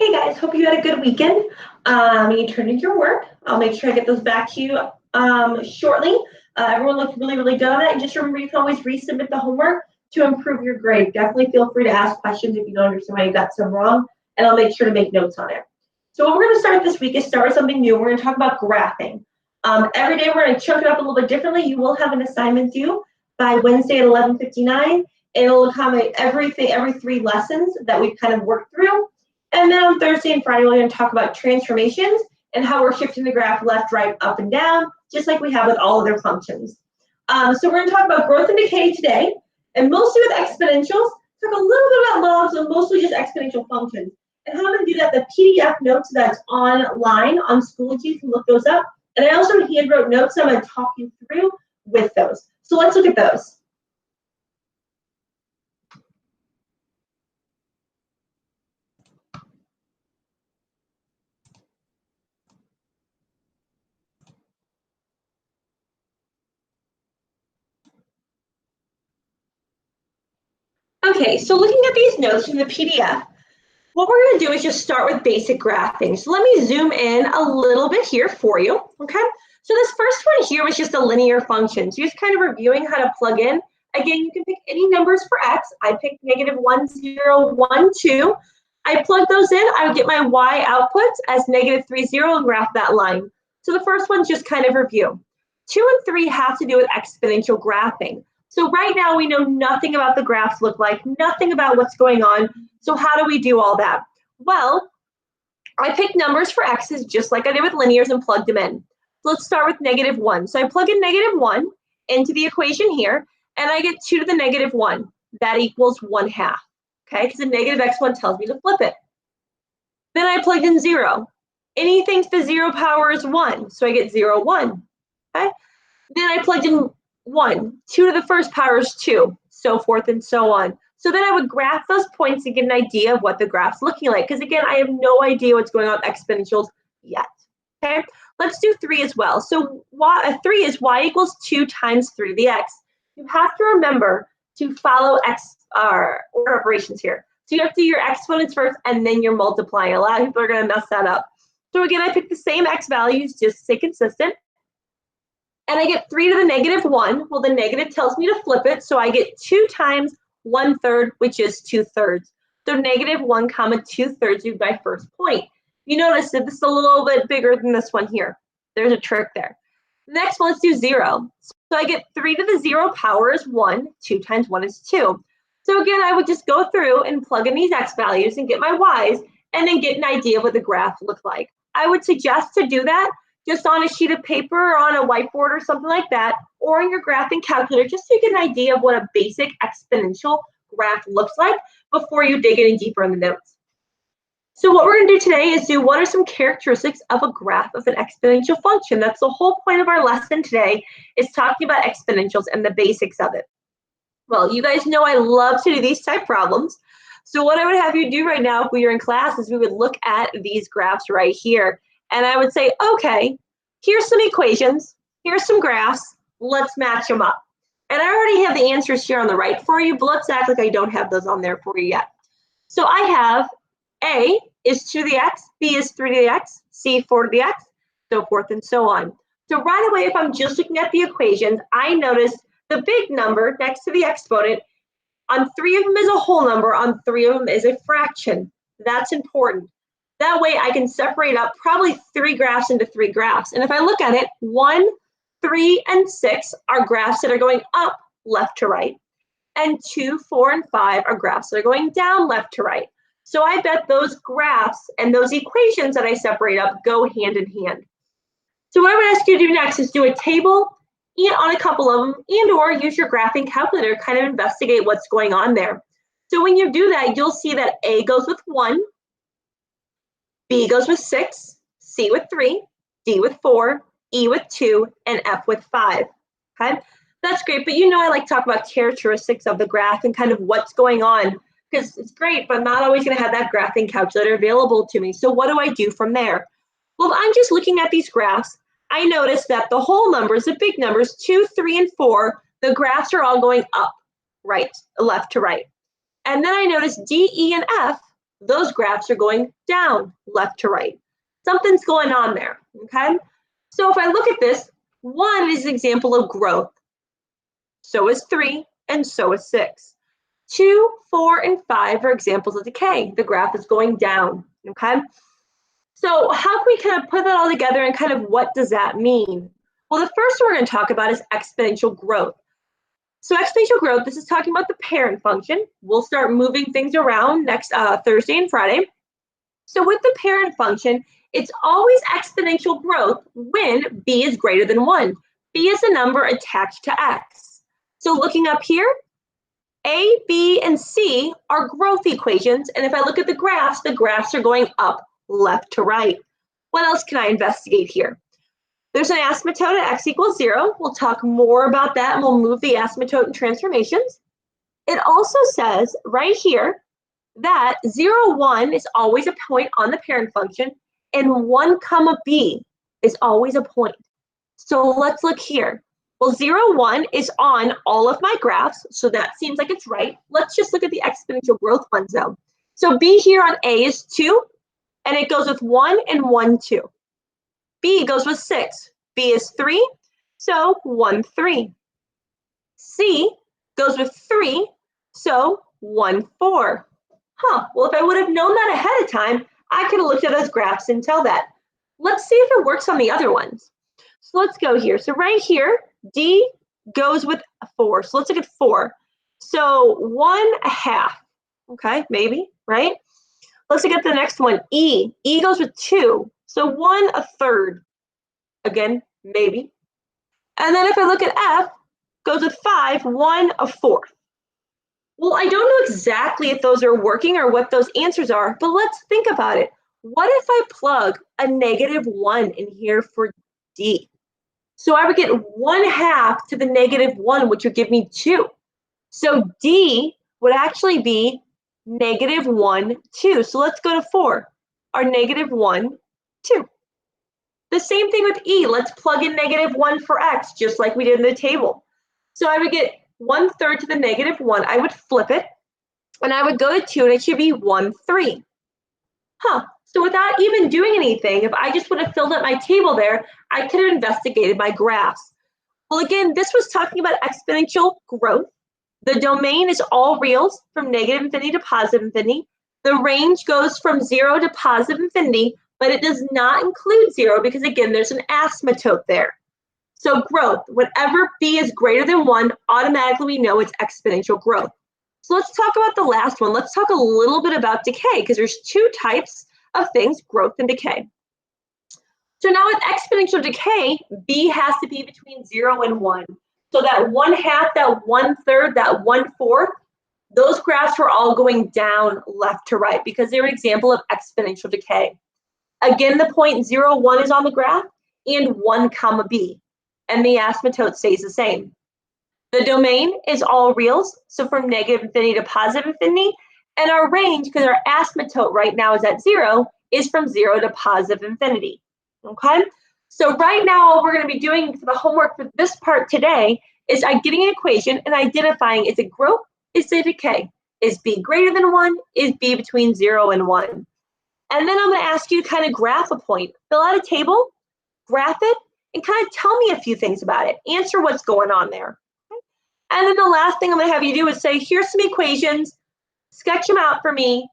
Hey guys, hope you had a good weekend. You turned in your work. I'll make sure I get those back to you shortly. Everyone looked really, really good on it. And just remember, you can always resubmit the homework to improve your grade. Definitely feel free to ask questions if you don't understand why you got some wrong, and I'll make sure to make notes on it. So what we're going to start this week is start with something new. We're going to talk about graphing. Every day we're going to chunk it up a little bit differently. You will have an assignment due by Wednesday at 11:59. It'll accommodate every 3 lessons that we've kind of worked through. And then on Thursday and Friday, we're going to talk about transformations and how we're shifting the graph left, right, up, and down, just like we have with all other functions. So we're going to talk about growth and decay today, and mostly with exponentials, talk a little bit about logs, and mostly just exponential functions. And how I'm going to do that, the PDF notes that's online on Schoology, you can look those up. And I also handwrote notes that I'm going to talk you through with those. So let's look at those. Okay, so looking at these notes from the PDF, what we're going to do is just start with basic graphing. So let me zoom in a little bit here for you, okay? So this first one here was just a linear function. So just kind of reviewing how to plug in. Again, you can pick any numbers for x. I picked -1, 0, 1, 2. I plug those in. I would get my y outputs as -3, 0 and graph that line. So the first one's just kind of review. 2 and 3 have to do with exponential graphing. So right now we know nothing about the graphs look like, nothing about what's going on. So how do we do all that? Well, I picked numbers for x's just like I did with linears and plugged them in. So let's start with -1. So I plug in -1 into the equation here, and I get 2 to the -1. That equals 1/2, okay? Because the negative x1 tells me to flip it. Then I plugged in 0. Anything to the 0 power is 1, so I get 0, 1, okay? Then I plugged in 1, 2 to the first power is 2, so forth and so on. So then I would graph those points and get an idea of what the graph's looking like. Because again, I have no idea what's going on with exponentials yet. Okay, let's do 3 as well. So 3 is y equals 2 times 3 to the x. You have to remember to follow order operations here. So you have to do your exponents first and then you're multiplying. A lot of people are going to mess that up. So again, I picked the same x values just to stay consistent. And I get 3 to the -1. Well, the negative tells me to flip it, so I get 2 times 1/3, which is 2/3. So -1, 2/3 is my first point. You notice that this is a little bit bigger than this one here. There's a trick there. The next one, let's do 0. So I get 3 to the 0 power is 1. 2 times 1 is 2. So again, I would just go through and plug in these x values and get my y's, and then get an idea of what the graph looked like. I would suggest to do that just on a sheet of paper or on a whiteboard or something like that, or in your graphing calculator, just so you get an idea of what a basic exponential graph looks like before you dig any deeper in the notes. So what we're going to do today is do what are some characteristics of a graph of an exponential function. That's the whole point of our lesson today, is talking about exponentials and the basics of it. Well, you guys know I love to do these type problems. So what I would have you do right now if we were in class is we would look at these graphs right here. And I would say, okay, here's some equations, here's some graphs, let's match them up. And I already have the answers here on the right for you, but let's act like I don't have those on there for you yet. So I have A is 2 to the x, B is 3 to the x, C 4 to the x, so forth and so on. So right away, if I'm just looking at the equations, I notice the big number next to the exponent, on 3 of them is a whole number, on 3 of them is a fraction. That's important. That way I can separate up probably 3 graphs into 3 graphs. And if I look at it, 1, 3, and 6 are graphs that are going up left to right. And 2, 4, and 5 are graphs that are going down left to right. So I bet those graphs and those equations that I separate up go hand in hand. So what I would ask you to do next is do a table on a couple of them, and or use your graphing calculator to kind of investigate what's going on there. So when you do that, you'll see that A goes with 1, B goes with 6, C with 3, D with 4, E with 2, and F with 5. Okay, that's great, but you know I like to talk about characteristics of the graph and kind of what's going on, because it's great, but I'm not always going to have that graphing calculator available to me. So what do I do from there? Well, if I'm just looking at these graphs, I notice that the whole numbers, the big numbers, 2, 3, and 4, the graphs are all going up, right, left to right. And then I notice D, E, and F, those graphs are going down left to right. Something's going on there, okay? So if I look at this, 1 is an example of growth. So is 3, and so is 6. 2, 4, and 5 are examples of decay. The graph is going down, okay? So how can we kind of put that all together and kind of what does that mean? Well, the first one we're going to talk about is exponential growth. So exponential growth, this is talking about the parent function. We'll start moving things around next Thursday and Friday. So with the parent function, it's always exponential growth when b is greater than 1. B is a number attached to x. So looking up here, A, B, and C are growth equations. And if I look at the graphs are going up left to right. What else can I investigate here? There's an asymptote at x equals 0. We'll talk more about that and we'll move the asymptote and transformations. It also says right here that 0, 1 is always a point on the parent function and 1, b is always a point. So let's look here. Well, 0, 1 is on all of my graphs, so that seems like it's right. Let's just look at the exponential growth ones though. So B here on A is 2, and it goes with 1 and 1, 2. B goes with 6. B is 3, so 1, 3. C goes with 3, so 1, 4. Well, if I would have known that ahead of time, I could have looked at those graphs and tell that. Let's see if it works on the other ones. So let's go here. So right here, D goes with 4. So let's look at 4. So 1/2. Okay, maybe, right? Let's look at the next one, E. E goes with 2. So 1/3. Again, maybe. And then if I look at F, goes with 5, 1/4. Well, I don't know exactly if those are working or what those answers are, but let's think about it. What if I plug a -1 in here for D? So I would get 1/2 to the -1, which would give me 2. So D would actually be -1, 2. So let's go to 4. Our -1, 2. The same thing with E. Let's plug in -1 for X, just like we did in the table. So I would get 1/3 to the -1. I would flip it, and I would go to 2, and it should be 1, 3. So without even doing anything, if I just would have filled up my table there, I could have investigated my graphs. Well, again, this was talking about exponential growth. The domain is all reals from -infinity to +infinity. The range goes from 0 to +infinity, but it does not include 0 because, again, there's an asymptote there. So growth, whenever b is greater than 1, automatically we know it's exponential growth. So let's talk about the last one. Let's talk a little bit about decay because there's 2 types of things, growth and decay. So now with exponential decay, b has to be between 0 and 1. So that 1/2, that 1/3, that 1/4, those graphs were all going down left to right because they're an example of exponential decay. Again, the point 0, 1 is on the graph and 1, b, and the asymptote stays the same. The domain is all reals, so from -infinity to +infinity, and our range, because our asymptote right now is at 0, is from 0 to +infinity. Okay? So right now, what we're going to be doing for the homework for this part today is getting an equation and identifying is it growth, is it decay? Is b greater than 1? Is b between 0 and 1? And then I'm going to ask you to kind of graph a point. Fill out a table, graph it, and kind of tell me a few things about it. Answer what's going on there. And then the last thing I'm going to have you do is say, here's some equations, sketch them out for me.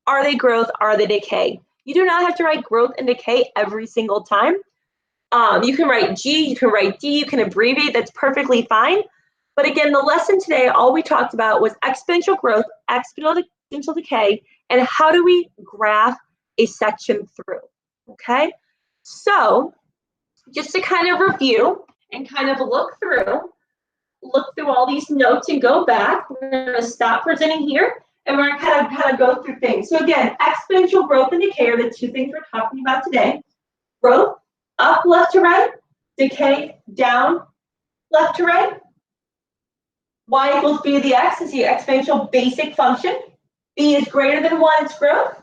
Are they growth? Are they decay? You do not have to write growth and decay every single time. You can write G, you can write D, you can abbreviate, that's perfectly fine. But again, the lesson today, all we talked about was exponential growth, exponential decay, and how do we graph a section through, okay? So just to kind of review and kind of look through all these notes and go back. We're going to stop presenting here, and we're going to kind of go through things. So again, exponential growth and decay are the 2 things we're talking about today. Growth, up, left to right. Decay, down, left to right. Y equals b to the x is the exponential basic function. B is greater than 1, it's growth.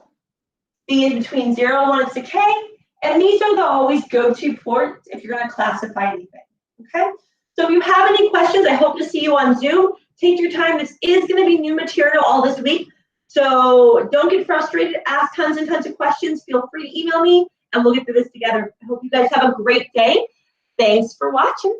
B is between 0 and 1, it's decay. And these are the always go-to ports if you're going to classify anything, okay? So if you have any questions, I hope to see you on Zoom. Take your time. This is going to be new material all this week. So don't get frustrated. Ask tons and tons of questions. Feel free to email me, and we'll get through this together. I hope you guys have a great day. Thanks for watching.